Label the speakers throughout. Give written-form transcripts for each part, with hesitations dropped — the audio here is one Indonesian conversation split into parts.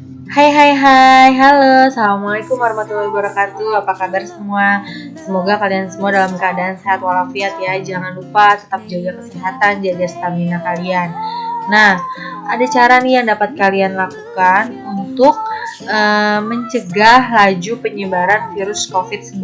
Speaker 1: Hai hai hai, halo, assalamualaikum warahmatullahi wabarakatuh. Apa kabar semua? Semoga kalian semua dalam keadaan sehat walafiat ya. Jangan lupa tetap jaga kesehatan, jaga stamina kalian. Nah, ada cara nih yang dapat kalian lakukan untuk mencegah laju penyebaran virus COVID-19.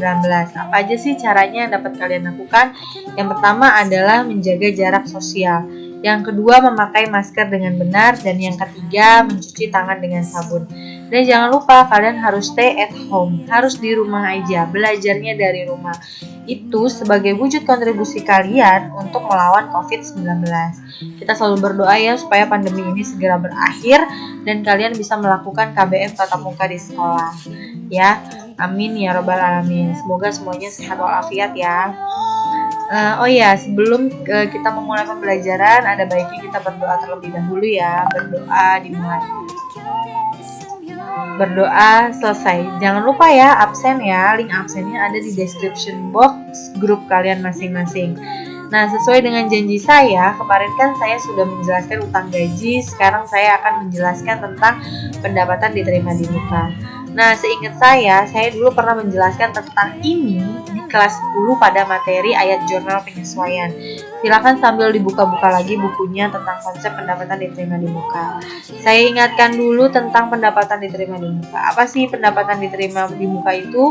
Speaker 1: Apa aja sih caranya yang dapat kalian lakukan? Yang pertama adalah menjaga jarak sosial. Yang kedua, memakai masker dengan benar. Dan yang ketiga, mencuci tangan dengan sabun. Dan jangan lupa, kalian harus stay at home. Harus di rumah aja, belajarnya dari rumah. Itu sebagai wujud kontribusi kalian untuk melawan COVID-19. Kita selalu berdoa ya, supaya pandemi ini segera berakhir dan kalian bisa melakukan KBM tatap muka di sekolah. Ya, amin ya robbal alamin. Semoga semuanya sehat walafiat ya. Oh ya, sebelum kita memulai pembelajaran, ada baiknya kita berdoa terlebih dahulu ya. Berdoa dimulai. Berdoa selesai. Jangan lupa ya, absen ya. Link absennya ada di description box grup kalian masing-masing. Nah, sesuai dengan janji saya, kemarin kan saya sudah menjelaskan utang gaji. Sekarang saya akan menjelaskan tentang pendapatan diterima di muka. Nah, seingat saya dulu pernah menjelaskan tentang ini di kelas 10 pada materi ayat jurnal penyesuaian. Silakan sambil dibuka-buka lagi bukunya tentang konsep pendapatan diterima di muka. Saya ingatkan dulu tentang pendapatan diterima di muka. Apa sih pendapatan diterima di muka itu?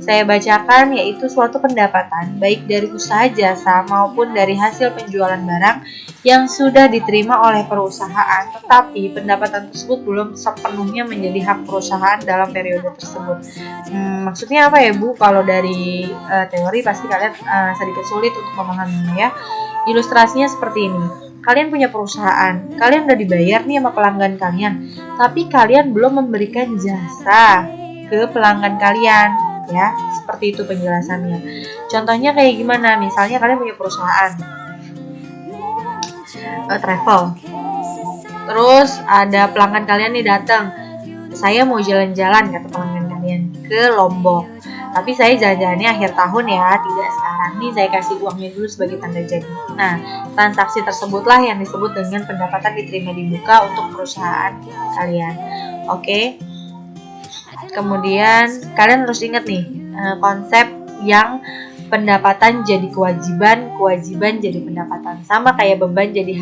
Speaker 1: Saya bacakan, yaitu suatu pendapatan baik dari usaha jasa maupun dari hasil penjualan barang yang sudah diterima oleh perusahaan, tetapi pendapatan tersebut belum sepenuhnya menjadi hak perusahaan dalam periode tersebut. Maksudnya apa ya Bu? Kalau dari teori pasti kalian sedikit sulit untuk memahaminya ya. Ilustrasinya seperti ini. Kalian punya perusahaan, kalian udah dibayar nih sama pelanggan kalian, tapi kalian belum memberikan jasa ke pelanggan kalian. Ya, seperti itu penjelasannya. Contohnya kayak gimana? Misalnya kalian punya perusahaan travel. Terus ada pelanggan kalian nih datang. Saya mau jalan-jalan kata pelanggan kalian ke Lombok. Tapi saya jalan-jalannya akhir tahun ya, tidak sekarang nih, saya kasih uangnya dulu sebagai tanda jadi. Nah, transaksi tersebutlah yang disebut dengan pendapatan diterima di muka untuk perusahaan kalian. Oke. Kemudian kalian harus ingat nih konsep yang pendapatan jadi kewajiban, kewajiban jadi pendapatan. Sama kayak beban jadi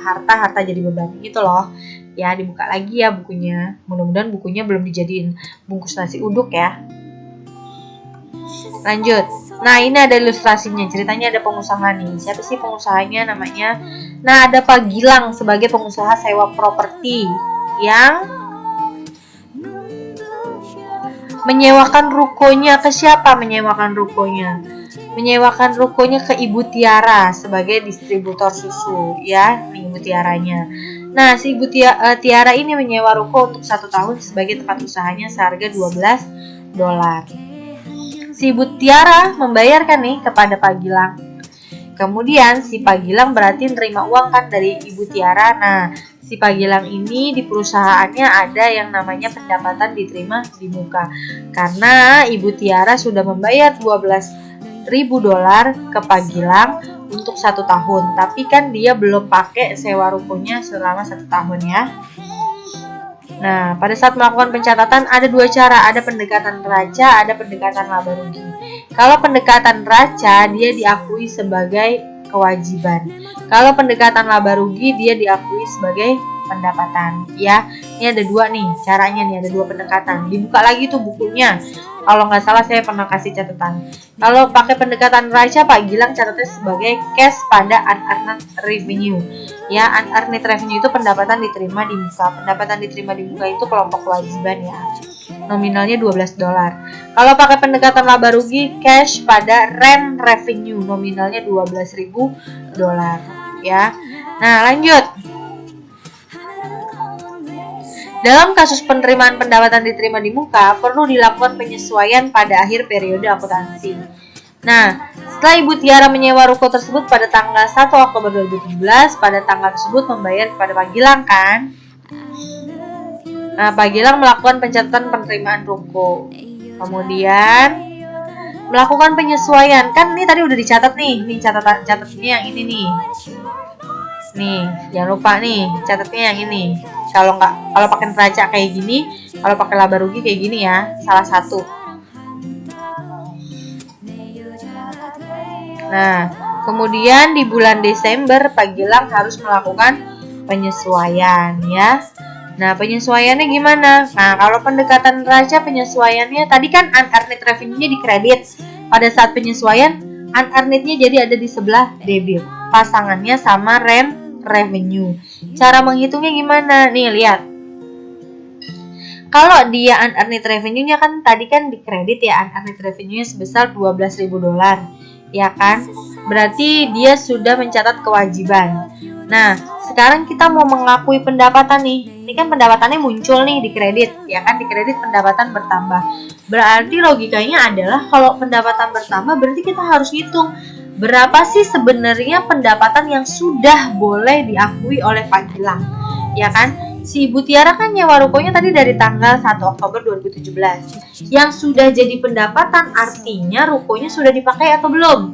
Speaker 1: harta, harta jadi beban. Itu loh. Ya, dibuka lagi ya bukunya. Mudah-mudahan bukunya belum dijadiin bungkus nasi uduk ya. Lanjut. Nah, ini ada ilustrasinya. Ceritanya ada pengusaha nih. Siapa sih pengusahanya namanya? Nah, ada Pak Gilang sebagai pengusaha sewa properti yang menyewakan rukonya ke siapa? Menyewakan rukonya ke Ibu Tiara sebagai distributor susu ya, Ibu Tiaranya. Nah, si Ibu Tiara ini menyewa ruko untuk 1 tahun sebagai tempat usahanya seharga $12. Si Ibu Tiara membayarkan nih kepada Pak Gilang. Kemudian si Pak Gilang berarti nerima uang kan dari Ibu Tiara. Nah, si Pak Gilang ini di perusahaannya ada yang namanya pendapatan diterima di muka. Karena Ibu Tiara sudah membayar $12.000 ke Pak Gilang untuk 1 tahun. Tapi kan dia belum pakai sewa rukonya selama 1 tahun ya. Nah, pada saat melakukan pencatatan ada 2 cara. Ada pendekatan raca, ada pendekatan laba rugi. Kalau pendekatan raca, dia diakui sebagai kewajiban. Kalau pendekatan laba rugi, dia diakui sebagai pendapatan. Ya, ini ada 2 nih caranya nih, ada 2 pendekatan. Dibuka lagi tuh bukunya. Kalau nggak salah saya pernah kasih catatan. Kalau pakai pendekatan raca, Pak Gilang catatnya sebagai cash pada unearned revenue. Ya, unearned revenue itu pendapatan diterima di muka. Pendapatan diterima di muka itu kelompok kewajiban ya. Nominalnya $12. Kalau pakai pendekatan laba rugi, cash pada rent revenue, nominalnya $12.000 ya. Nah, lanjut. Dalam kasus penerimaan pendapatan diterima di muka, perlu dilakukan penyesuaian pada akhir periode akuntansi. Nah, setelah Ibu Tiara menyewa ruko tersebut pada tanggal 1 Oktober 2017, pada tanggal tersebut membayar kepada Pak Gilang kan? Nah, Pak Gilang melakukan pencatatan penerimaan ruko. Kemudian melakukan penyesuaian. Kan ini tadi udah dicatat nih. Nih catatnya yang ini nih. Nih, jangan lupa nih, catatnya yang ini. Kalau pakai neraca kayak gini, kalau pakai laba rugi kayak gini ya, salah satu. Nah, kemudian di bulan Desember Pak Gilang harus melakukan penyesuaian ya. Nah, penyesuaiannya gimana? Nah, kalau pendekatan neraca penyesuaiannya tadi kan unearned revenue-nya dikredit. Pada saat penyesuaian, unearned-nya jadi ada di sebelah debit. Pasangannya sama rent revenue. Cara menghitungnya gimana? Nih, lihat. Kalau dia unearned revenue-nya kan tadi kan dikredit ya, unearned revenue-nya sebesar $12.000, ya kan? Berarti dia sudah mencatat kewajiban. Nah, sekarang kita mau mengakui pendapatan nih. Ini kan pendapatannya muncul nih di kredit, ya kan? Di kredit pendapatan bertambah. Berarti logikanya adalah kalau pendapatan bertambah berarti kita harus hitung berapa sih sebenarnya pendapatan yang sudah boleh diakui oleh Pak Gilang, ya kan? Si Ibu Tiara kan nyewa rukonya tadi dari tanggal 1 Oktober 2017. Yang sudah jadi pendapatan artinya rukonya sudah dipakai atau belum?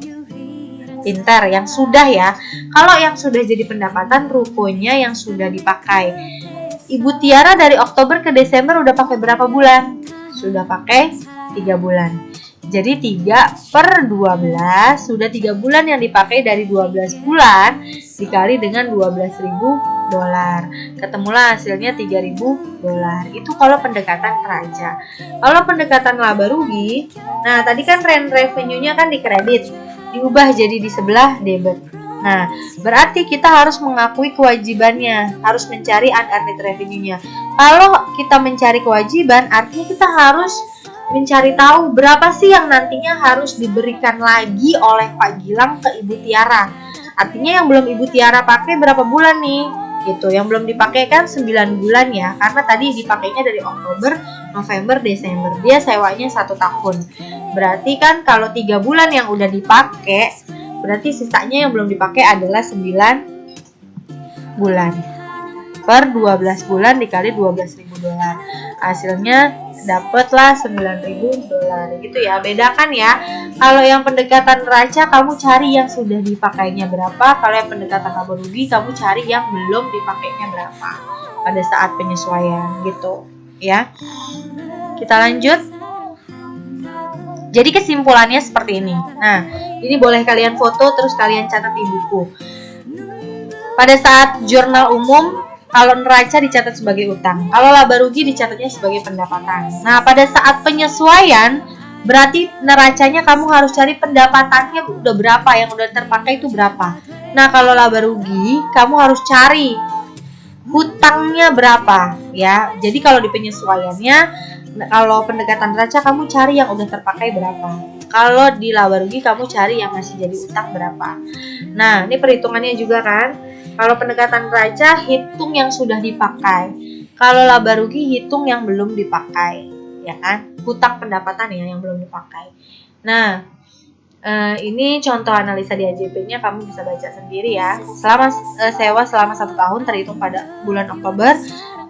Speaker 1: Pintar, yang sudah ya. Kalau yang sudah jadi pendapatan rukonya yang sudah dipakai. Ibu Tiara dari Oktober ke Desember udah pakai berapa bulan? Sudah pakai 3 bulan. Jadi 3/12 sudah 3 bulan yang dipakai dari 12 bulan dikali dengan $12.000. Ketemulah hasilnya $3.000. Itu kalau pendekatan neraca. Kalau pendekatan laba rugi, nah tadi kan rent revenue-nya kan dikredit, diubah jadi di sebelah debit. Nah, berarti kita harus mengakui kewajibannya, harus mencari unearned revenue-nya. Kalau kita mencari kewajiban, artinya kita harus mencari tahu berapa sih yang nantinya harus diberikan lagi oleh Pak Gilang ke Ibu Tiara. Artinya yang belum Ibu Tiara pakai berapa bulan nih? Gitu. Yang belum dipakai kan 9 bulan ya, karena tadi dipakainya dari Oktober, November, Desember. Dia sewanya 1 tahun. Berarti kan kalau 3 bulan yang udah dipakai, berarti sisanya yang belum dipakai adalah 9 bulan. Per 12 bulan dikali $12.000. Hasilnya dapatlah $9.000 gitu ya. Bedakan ya. Kalau yang pendekatan neraca kamu cari yang sudah dipakainya berapa, kalau yang pendekatan laba rugi kamu cari yang belum dipakainya berapa pada saat penyesuaian gitu ya. Kita lanjut. Jadi kesimpulannya seperti ini. Nah, ini boleh kalian foto terus kalian catat di buku. Pada saat jurnal umum, kalau neraca dicatat sebagai utang, kalau laba rugi dicatatnya sebagai pendapatan. Nah, pada saat penyesuaian, berarti neracanya kamu harus cari pendapatannya udah berapa, yang udah terpakai itu berapa. Nah, kalau laba rugi, kamu harus cari hutangnya berapa, ya. Jadi kalau di penyesuaiannya, kalau pendekatan neraca kamu cari yang udah terpakai berapa. Kalau di laba rugi kamu cari yang masih jadi utang berapa. Nah, ini perhitungannya juga kan. Kalau pendekatan neraca, hitung yang sudah dipakai. Kalau laba rugi, hitung yang belum dipakai, ya kan? Hutang pendapatan ya yang belum dipakai. Nah, ini contoh analisa di AJP-nya, kamu bisa baca sendiri ya. Selama sewa selama 1 tahun terhitung pada bulan Oktober.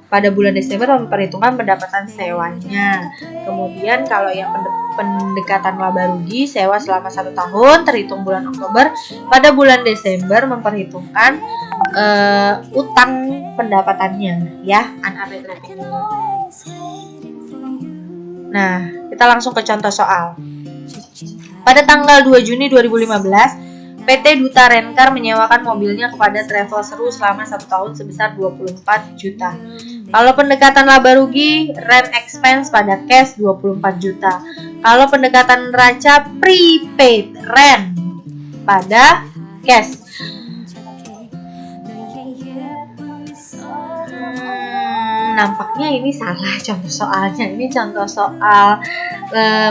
Speaker 1: Pada bulan Desember memperhitungkan pendapatan sewanya. Kemudian kalau yang pendekatan laba rugi, sewa selama 1 tahun terhitung bulan Oktober. Pada bulan Desember memperhitungkan utang pendapatannya ya, unearned revenue. Nah, kita langsung ke contoh soal. Pada tanggal 2 Juni 2015, PT Duta Rencar menyewakan mobilnya kepada Travel Seru selama 1 tahun sebesar 24 juta. Kalau pendekatan laba rugi, rent expense pada cash 24 juta. Kalau pendekatan neraca, prepaid rent pada cash. Nampaknya ini salah contoh soalnya. Ini contoh soal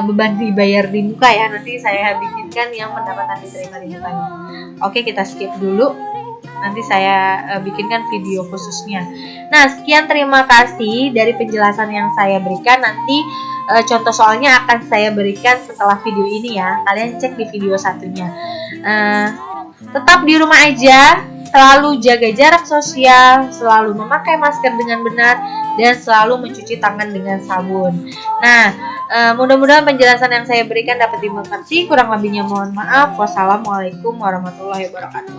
Speaker 1: beban dibayar di muka ya. Nanti saya bikinkan yang pendapatan diterima di mukanya. Oke, kita skip dulu. Nanti saya bikinkan video khususnya. Nah, sekian, terima kasih dari penjelasan yang saya berikan. Nanti contoh soalnya akan saya berikan setelah video ini ya. Kalian cek di video satunya. Tetap di rumah aja. Selalu jaga jarak sosial, selalu memakai masker dengan benar, dan selalu mencuci tangan dengan sabun. Nah, mudah-mudahan penjelasan yang saya berikan dapat dimengerti. Kurang lebihnya mohon maaf. Wassalamualaikum warahmatullahi wabarakatuh.